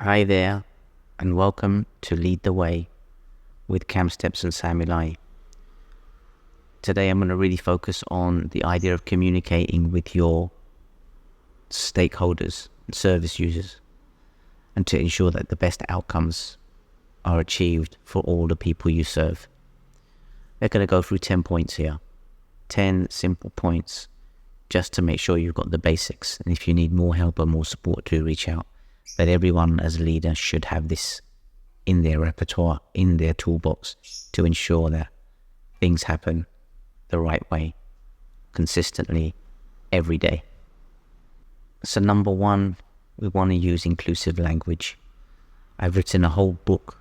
Hi there, and welcome to Lead the Way with Cam Steps and Sam ILLAIEE. Today I'm going to really focus on the idea of communicating with your stakeholders and service users, and to ensure that the best outcomes are achieved for all the people you serve. We're going to go through 10 points here, 10 simple points, just to make sure you've got the basics. And if you need more help or more support, do reach out. But everyone as a leader should have this in their repertoire, in their toolbox, to ensure that things happen the right way, consistently, every day. So number one, we want to use inclusive language. I've written a whole book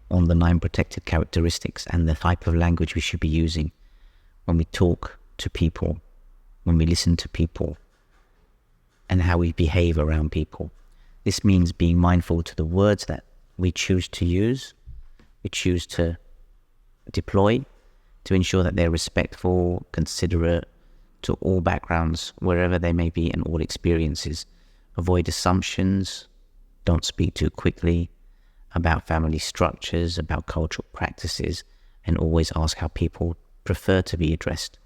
on the 9 protected characteristics and the type of language we should be using when we talk to people, when we listen to people, and how we behave around people. This means being mindful to the words that we choose to use, we choose to deploy, to ensure that they're respectful, considerate to all backgrounds, wherever they may be, and all experiences. Avoid assumptions, don't speak too quickly about family structures, about cultural practices, and always ask how people prefer to be addressed.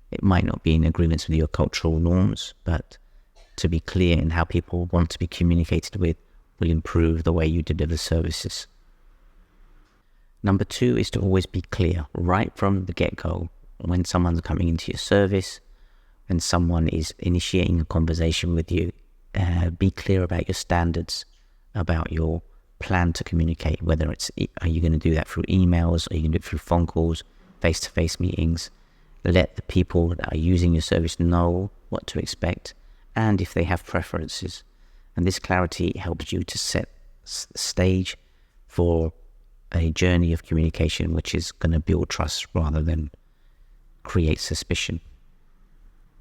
It might not be in agreement with your cultural norms, but to be clear in how people want to be communicated with will improve the way you deliver services. Number 2 is to always be clear right from the get-go. When someone's coming into your service, when someone is initiating a conversation with you, be clear about your standards, about your plan to communicate, whether it's, are you going to do that through emails, or are you going to do it through phone calls, face-to-face meetings. Let the people that are using your service know what to expect, and if they have preferences. And this clarity helps you to set the stage for a journey of communication which is going to build trust rather than create suspicion.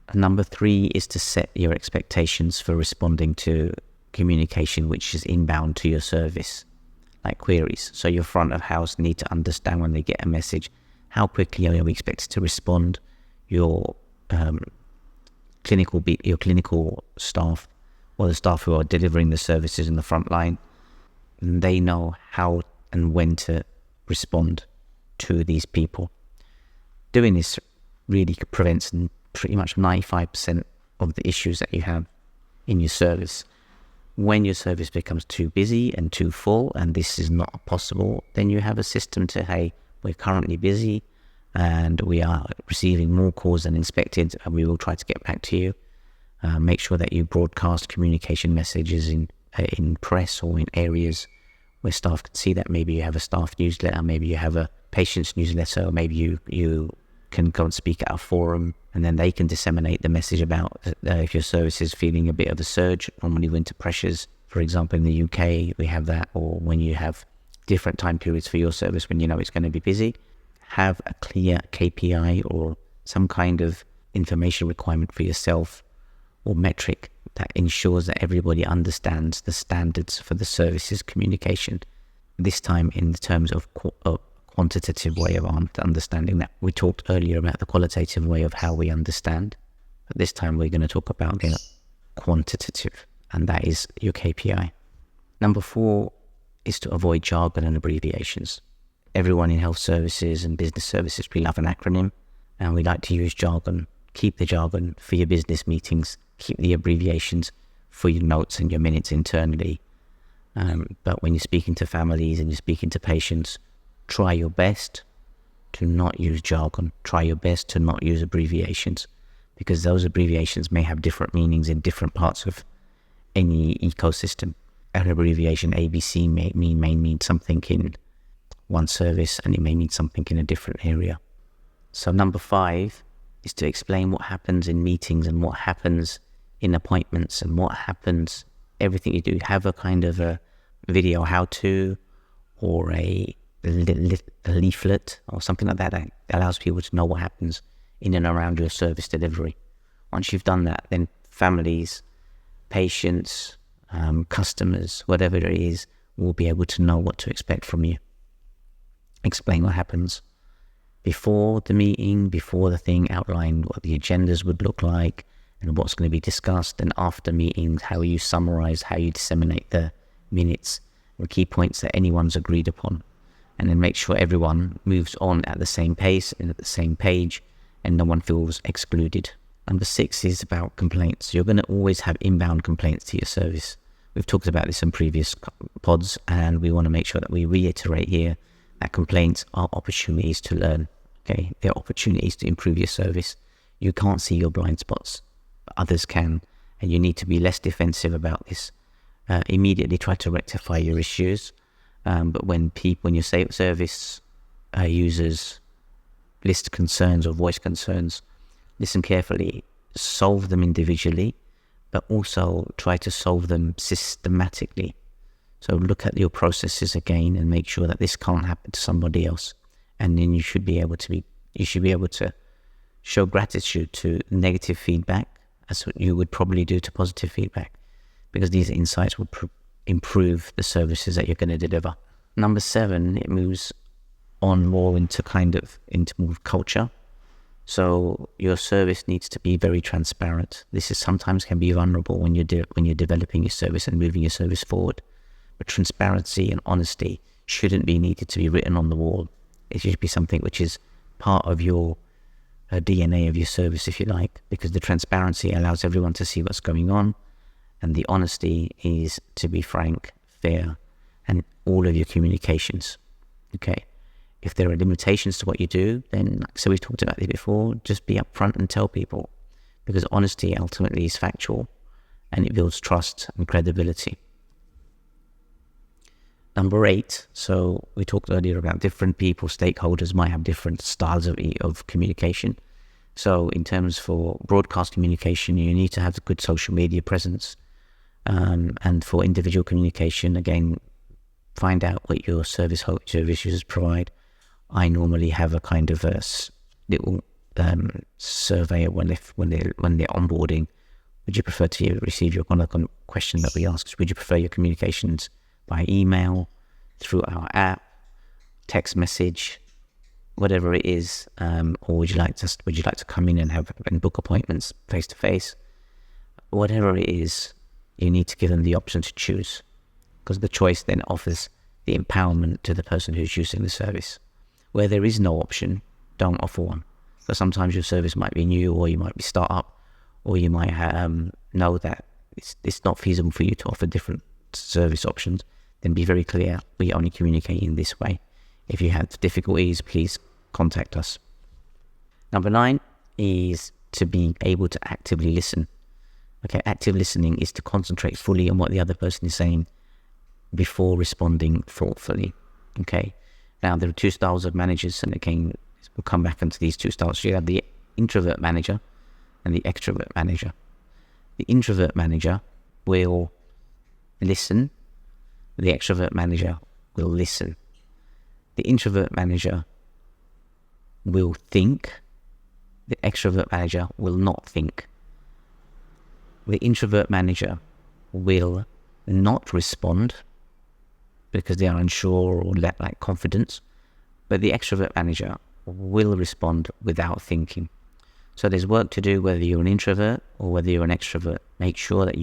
And number 3 is to set your expectations for responding to communication which is inbound to your service, like queries. So your front of house need to understand when they get a message, how quickly are we expected to respond. Your clinical staff, or the staff who are delivering the services in the front line, they know how and when to respond to these people. Doing this really prevents pretty much 95% of the issues that you have in your service. When your service becomes too busy and too full, and this is not possible, then you have a system to, hey, we're currently busy and we are receiving more calls than expected, and we will try to get back to you. Make sure that you broadcast communication messages in press or in areas where staff can see that. Maybe you have a staff newsletter, maybe you have a patient's newsletter, or maybe you can go and speak at a forum, and then they can disseminate the message about if your service is feeling a bit of a surge. Normally winter pressures, for example, in the UK, we have that, or when you have different time periods for your service when you know it's going to be busy. Have a clear KPI or some kind of information requirement for yourself or metric that ensures that everybody understands the standards for the services communication. This time in the terms of a quantitative way of understanding that. We talked earlier about the qualitative way of how we understand, but this time we're going to talk about the quantitative, and that is your KPI. Number 4 is to avoid jargon and abbreviations. Everyone in health services and business services, we love an acronym, and we like to use jargon. Keep the jargon for your business meetings. Keep the abbreviations for your notes and your minutes internally. But when you're speaking to families and you're speaking to patients, try your best to not use jargon. Try your best to not use abbreviations, because those abbreviations may have different meanings in different parts of any ecosystem. An abbreviation ABC may mean something in one service, and it may mean something in a different area. So number 5 is to explain what happens in meetings and what happens in appointments and what happens, everything you do. Have a kind of a video how-to or a leaflet or something like that that allows people to know what happens in and around your service delivery. Once you've done that, then families, patients, customers, whatever it is, will be able to know what to expect from you. Explain what happens before the meeting, before the thing, outline what the agendas would look like and what's going to be discussed, and after meetings, how you summarize, how you disseminate the minutes, and key points that anyone's agreed upon, and then make sure everyone moves on at the same pace and at the same page, and no one feels excluded. Number 6 is about complaints. You're going to always have inbound complaints to your service. We've talked about this in previous pods, and we want to make sure that we reiterate here that complaints are opportunities to learn. Okay, they're opportunities to improve your service. You can't see your blind spots, but others can, and you need to be less defensive about this. Immediately try to rectify your issues. But when your service users list concerns or voice concerns, listen carefully, solve them individually, but also try to solve them systematically. So look at your processes again and make sure that this can't happen to somebody else. And then you should be able to show gratitude to negative feedback as what you would probably do to positive feedback, because these insights will improve the services that you're going to deliver. Number 7, it moves on more into more culture. So your service needs to be very transparent. This is sometimes can be vulnerable when you're developing your service and moving your service forward. But transparency and honesty shouldn't be needed to be written on the wall. It should be something which is part of your DNA of your service, if you like, because the transparency allows everyone to see what's going on, and the honesty is to be frank, fair, and all of your communications. Okay. If there are limitations to what you do, then, so we've talked about this before, just be upfront and tell people, because honesty ultimately is factual and it builds trust and credibility. Number 8, so we talked earlier about different people, stakeholders might have different styles of communication. So in terms for broadcast communication, you need to have a good social media presence. And for individual communication, again, find out what your service users provide. I normally have a kind of a little survey when they're onboarding. Would you prefer to receive your question that we ask? Would you prefer your communications by email, through our app, text message, whatever it is, or would you like to come in and book appointments face to face? Whatever it is, you need to give them the option to choose, because the choice then offers the empowerment to the person who's using the service. Where there is no option, don't offer one. So sometimes your service might be new, or you might be start-up, or you might know that it's not feasible for you to offer different service options. Then be very clear, we only communicate in this way. If you have difficulties, please contact us. Number 9 is to be able to actively listen. Okay, active listening is to concentrate fully on what the other person is saying before responding thoughtfully. Okay. Now, there are 2 styles of managers, and again, we'll come back into these 2 styles. So you have the introvert manager and the extrovert manager. The introvert manager will listen. The extrovert manager will listen. The introvert manager will think. The extrovert manager will not think. The introvert manager will not respond because they are unsure or lack confidence, but the extrovert manager will respond without thinking. So there's work to do whether you're an introvert or whether you're an extrovert. Make sure that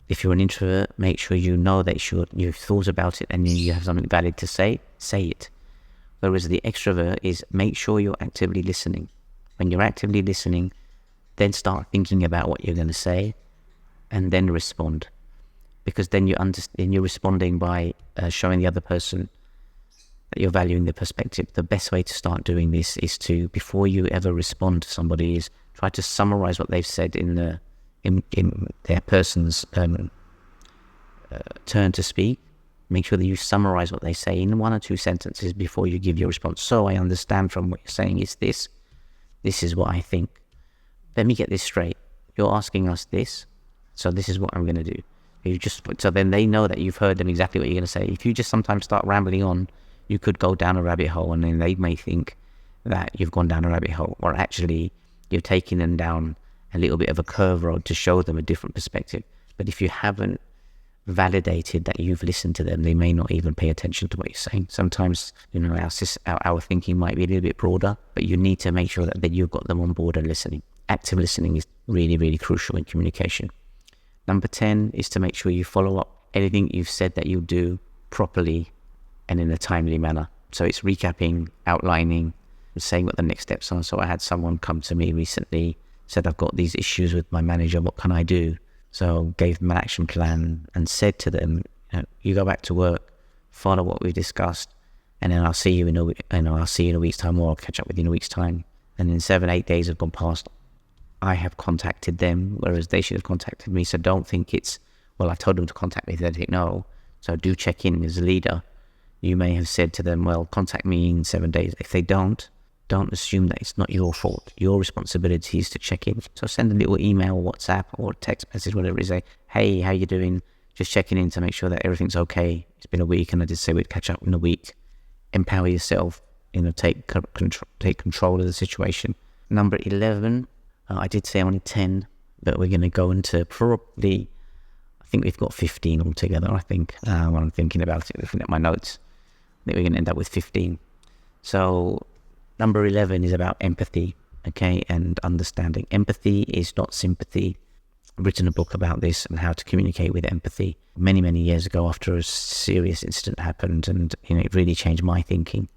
if you're an introvert, make sure you know that you've thought about it and you have something valid to say it. Whereas the extrovert is make sure you're actively listening. When you're actively listening, then start thinking about what you're going to say and then respond. Because then you're responding by showing the other person that you're valuing their perspective. The best way to start doing this is to, before you ever respond to somebody, is try to summarize what they've said in their person's turn to speak. Make sure that you summarize what they say in 1 or 2 sentences before you give your response. So I understand from what you're saying is this. This is what I think. Let me get this straight. You're asking us this, so this is what I'm going to do. So then they know that you've heard them exactly what you're going to say. If you just sometimes start rambling on, you could go down a rabbit hole, and then they may think that you've gone down a rabbit hole, or actually you're taking them down a little bit of a curve road to show them a different perspective. But if you haven't validated that you've listened to them, they may not even pay attention to what you're saying. Sometimes, our thinking might be a little bit broader, but you need to make sure that you've got them on board and listening. Active listening is really, really crucial in communication. Number 10 is to make sure you follow up anything you've said that you'll do properly and in a timely manner. So it's recapping, outlining, saying what the next steps are. So I had someone come to me recently, said, I've got these issues with my manager, what can I do? So gave them an action plan and said to them, you go back to work, follow what we discussed, and then I'll see you in a week's time, or I'll catch up with you in a week's time. And then 7-8 days have gone past. I have contacted them, whereas they should have contacted me. So don't think it's, well, I told them to contact me, they didn't know. So do check in as a leader. You may have said to them, well, contact me in 7 days. If they don't assume that it's not your fault. Your responsibility is to check in. So send a little email, WhatsApp, or text message, whatever it is. Say, hey, how you doing? Just checking in to make sure that everything's okay. It's been a week, and I did say we'd catch up in a week. Empower yourself, take control of the situation. Number 11, I did say only 10, but we're going to go into probably, I think we've got 15 altogether, I think, when I'm thinking about it, looking at my notes. I think we're going to end up with 15. So number 11 is about empathy, okay, and understanding. Empathy is not sympathy. I've written a book about this and how to communicate with empathy many, many years ago after a serious incident happened, and it really changed my thinking.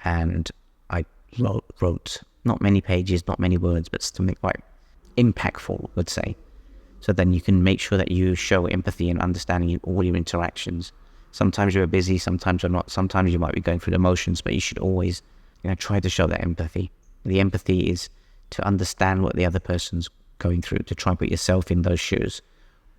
And I wrote not many pages, not many words, but something quite impactful, I would say. So then you can make sure that you show empathy and understanding in all your interactions. Sometimes you're busy, sometimes you're not. Sometimes you might be going through the motions, but you should always try to show that empathy. The empathy is to understand what the other person's going through, to try and put yourself in those shoes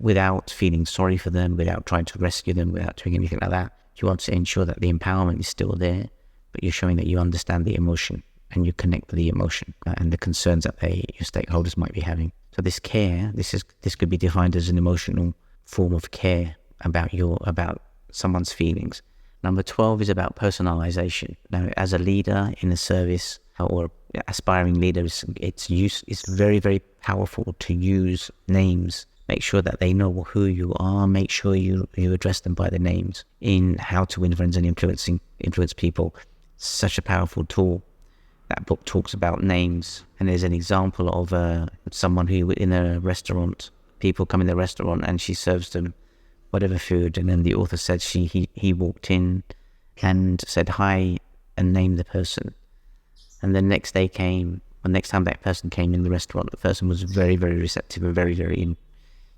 without feeling sorry for them, without trying to rescue them, without doing anything like that. You want to ensure that the empowerment is still there, but you're showing that you understand the emotion and you connect with the emotion and the concerns that your stakeholders might be having. So this care, this could be defined as an emotional form of care about someone's feelings. Number 12 is about personalization. Now, as a leader in a service or aspiring leader, it's very, very powerful to use names. Make sure that they know who you are. Make sure you address them by their names in how to win friends and influence people. Such a powerful tool. That book talks about names, and there's an example of someone who in a restaurant, people come in the restaurant and she serves them whatever food, and then the author said he walked in and said hi and named the person, and the next time that person came in the restaurant, the person was very, very receptive and very, very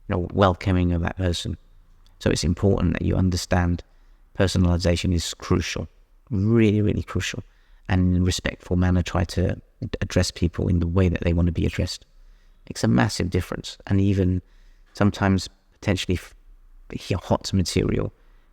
welcoming of that person. So it's important that you understand personalization is crucial, really, really crucial, and in a respectful manner try to address people in the way that they want to be addressed. Makes a massive difference, and even sometimes potentially hot material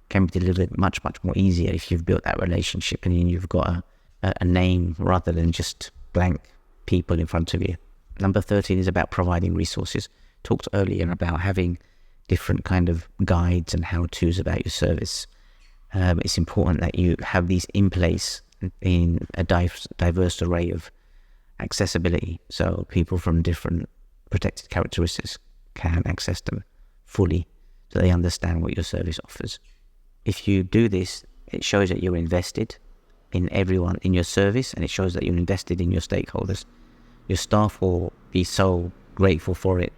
can be delivered much, much more easier if you've built that relationship and you've got a name rather than just blank people in front of you. Number 13 is about providing resources. Talked earlier about having different kind of guides and how-tos about your service. It's important that you have these in place in a diverse array of accessibility, so people from different protected characteristics can access them fully, so they understand what your service offers. If you do this, it shows that you're invested in everyone in your service, and it shows that you're invested in your stakeholders. Your staff will be so grateful for it,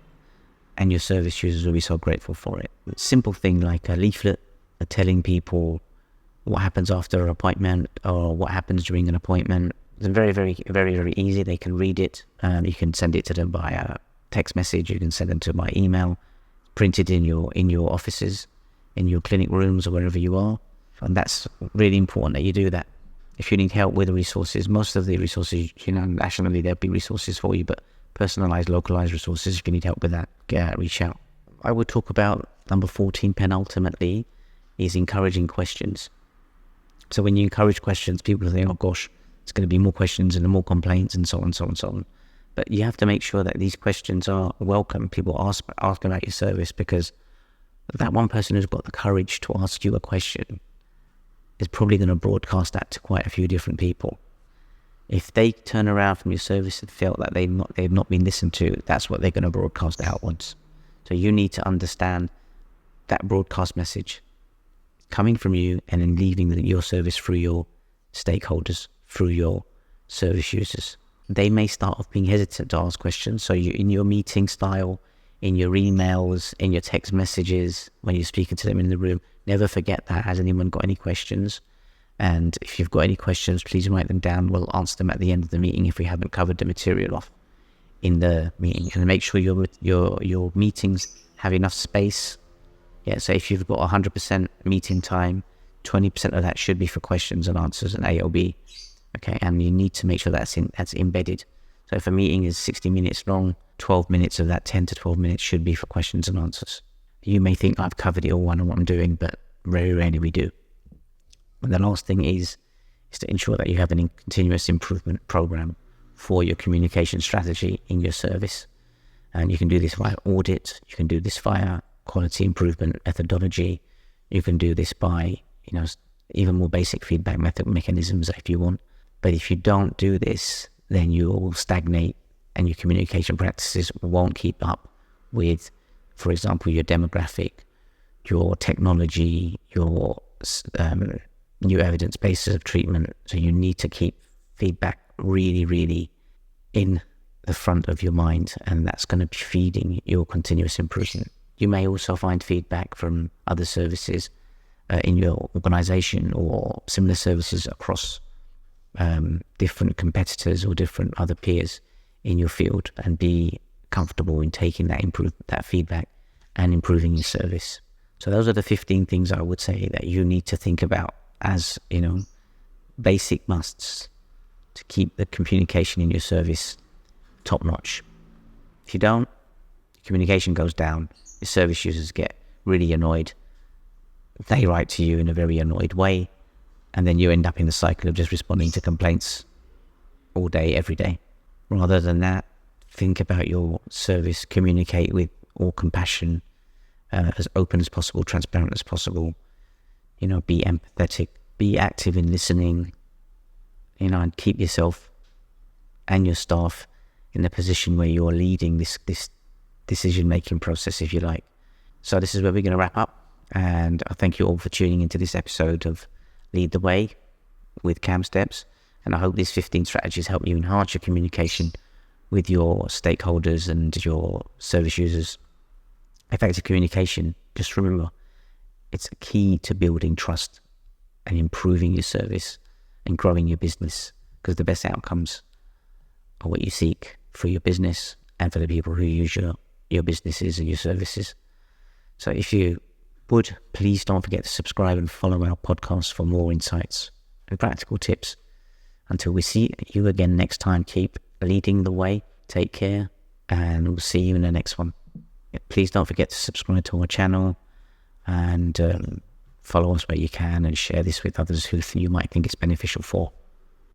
and your service users will be so grateful for it. A simple thing like a leaflet telling people what happens after an appointment or what happens during an appointment. It's very, very, very, very easy. They can read it. You can send it to them by a text message. You can send them to my email, printed in your offices, in your clinic rooms or wherever you are. And that's really important that you do that. If you need help with the resources, most of the resources, nationally there'll be resources for you, but personalized, localized resources, if you need help with that, reach out. I would talk about number 14 penultimately is encouraging questions. So when you encourage questions, people think, oh gosh, it's going to be more questions and more complaints and so on, so on, so on. But you have to make sure that these questions are welcome. People ask about your service, because that one person who's got the courage to ask you a question is probably going to broadcast that to quite a few different people. If they turn around from your service and feel that they've not been listened to, that's what they're going to broadcast outwards. So you need to understand that broadcast message coming from you and then leaving your service through your stakeholders, through your service users. They may start off being hesitant to ask questions. So you, in your meeting style, in your emails, in your text messages, when you're speaking to them in the room. Never forget that. Has anyone got any questions? And if you've got any questions, please write them down. We'll answer them at the end of the meeting if we haven't covered the material off in the meeting. And make sure your meetings have enough space. Yeah, so if you've got 100% meeting time, 20% of that should be for questions and answers and A or B. Okay, and you need to make sure that's embedded. So if a meeting is 60 minutes long, 12 minutes of that 10 to 12 minutes should be for questions and answers. You may think I've covered it all, I know what I'm doing, but very rarely we do. And the last thing is to ensure that you have a continuous improvement program for your communication strategy in your service. And you can do this via audit, you can do this via quality improvement methodology, you can do this by, even more basic feedback mechanisms if you want. But if you don't do this, then you will stagnate and your communication practices won't keep up with, for example, your demographic, your technology, your new evidence bases of treatment. So you need to keep feedback really, really in the front of your mind, and that's going to be feeding your continuous improvement. You may also find feedback from other services in your organization or similar services across different competitors or different other peers in your field, and be comfortable in taking that feedback and improving your service. So those are the 15 things I would say that you need to think about as, basic musts to keep the communication in your service top notch. If you don't, communication goes down, your service users get really annoyed, they write to you in a very annoyed way, and then you end up in the cycle of just responding to complaints all day, every day. Rather than that, think about your service, communicate with all compassion, as open as possible, transparent as possible, be empathetic, be active in listening, and keep yourself and your staff in a position where you're leading this decision-making process, if you like. So this is where we're going to wrap up, and I thank you all for tuning into this episode of Lead the Way with Cam Steps, and I hope these 15 strategies help you enhance your communication with your stakeholders and your service users. Effective communication, just remember, it's a key to building trust and improving your service and growing your business, because the best outcomes are what you seek for your business and for the people who use your businesses and your services. So if you would, please don't forget to subscribe and follow our podcast for more insights and practical tips. Until we see you again next time, keep leading the way, take care, and we'll see you in the next one. Please don't forget to subscribe to our channel and follow us where you can, and share this with others who you might think it's beneficial for.